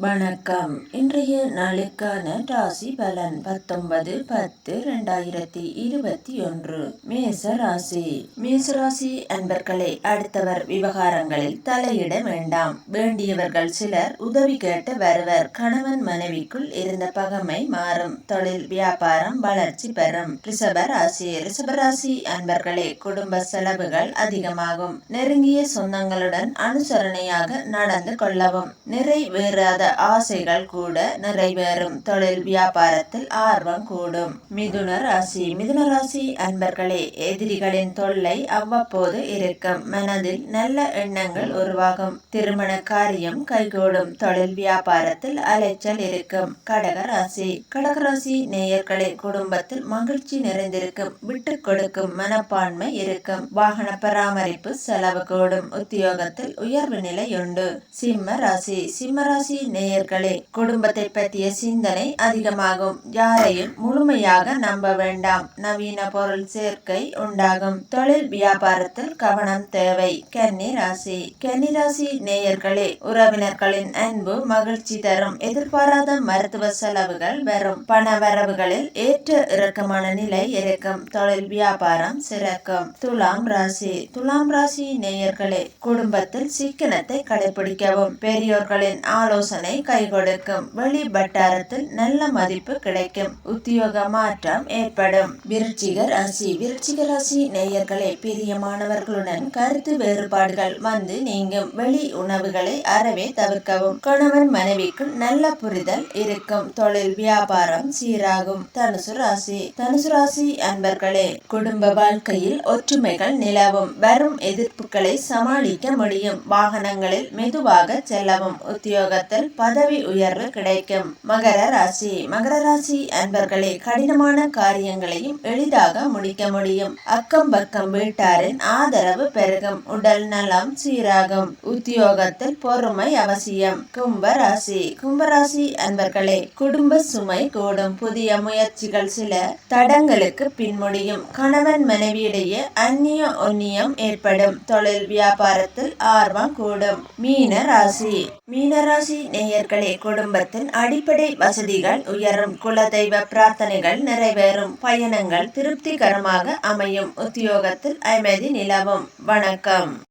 வணக்கம். இன்றைய நாளுக்கான ராசி பலன் 19/10/2021. மேச ராசி. மேசராசி அன்பர்களே, அடுத்தவர் விவகாரங்களில் தலையிட வேண்டாம். வேண்டியவர்கள் சிலர் உதவி கேட்டு வருவர். கணவன் மனைவிக்குள் இருந்த பகமை மாறும். தொழில் வியாபாரம் வளர்ச்சி பெறும். ரிஷபராசி. ரிஷபராசி அன்பர்களே, குடும்ப செலவுகள் அதிகமாகும். நெருங்கிய சொந்தங்களுடன் அனுசரணையாக நடந்து கொள்ளவும். நிறைவேறாத ஆசைகள் கூட நிறைவேறும். தொழில் வியாபாரத்தில் ஆர்வம் கூடும். மிதுன ராசி. மிதுன ராசி அன்பர்களே, எதிரிகளின் தொல்லை அவ்வப்போது இருக்கும். மனதில் நல்ல எண்ணங்கள் உருவாகும். திருமண காரியம் கைகூடும். தொழில் வியாபாரத்தில் அலைச்சல் இருக்கும். கடகராசி. கடகராசி நேயர்களே, குடும்பத்தில் மகிழ்ச்சி நிறைந்திருக்கும். விட்டு கொடுக்கும் மனப்பான்மை இருக்கும். வாகன பராமரிப்பு செலவு கூடும். உத்தியோகத்தில் உயர்வு நிலை உண்டு. சிம்ம ராசி. சிம்ம ராசி நேயர்களே, குடும்பத்தை பற்றிய சிந்தனை அதிகமாகும். யாரையும் முழுமையாக நம்ப வேண்டாம். நவீன பொருள் சேர்க்கை உண்டாகும். தொழில் வியாபாரத்தில் கவனம் தேவை. கன்னி ராசி. கன்னி ராசி நேயர்களே, உறவினர்களின் அன்பு மகிழ்ச்சி தரும். எதிர்பாராத மருத்துவ செலவுகள் வரும். பண வரவுகளில் ஏற்ற இறக்கமான நிலை இருக்கும். தொழில் வியாபாரம் சிறக்கும். துலாம் ராசி. துலாம் ராசி நேயர்களே, குடும்பத்தில் சிக்கனத்தை கடைபிடிக்கவும். பெரியோர்களின் ஆலோசனை கை கொடுக்கும். வெளி வட்டாரத்தில் நல்ல மதிப்பு கிடைக்கும். உத்தியோக மாற்றம் ஏற்படும். விருச்சிக ராசி. விருச்சிக ராசி நேயர்களே, பிரியமானவர்களுடன் கருத்து வேறுபாடுகள் வந்து நீங்கும். வெளி உணவுகளை அறவே தவிர்க்கவும். கணவன் மனைவிக்குள் நல்ல புரிதல் இருக்கும். தொழில் வியாபாரம் சீராகும். தனுசு ராசி. தனுசு ராசி அன்பர்களே, குடும்ப வாழ்க்கையில் ஒற்றுமைகள் நிலவும். வரும் எதிர்ப்புகளை சமாளிக்க முடியும். வாகனங்களில் மெதுவாக செல்லவும். உத்தியோகத்தில் பதவி உயர்வு கிடைக்கும். மகர ராசி. மகர ராசி அன்பர்களே, கடினமான காரியங்களையும் எளிதாக முடிக்க முடியும். அக்கம் பக்கம் வீட்டாரின் ஆதரவு பெருகும். உடல் நலம் சீராகும். உத்தியோகத்தில் பொறுமை அவசியம். கும்பராசி. கும்பராசி அன்பர்களே, குடும்ப சுமை கூடும். புதிய முயற்சிகள் சில தடங்களுக்கு பின்முடியும். கணவன் மனைவியிடையே அந்நிய ஒன்னியம் ஏற்படும். தொழில் வியாபாரத்தில் ஆர்வம் கூடும். மீன ராசி. மீனராசி நேயர்களே, குடும்பத்தின் அடிப்படை வசதிகள் உயரும். குலதெய்வ பிரார்த்தனைகள் நிறைவேறும். பயணங்கள் திருப்திகரமாக அமையும். உத்தியோகத்தில் அமைதி நிலவும். வணக்கம்.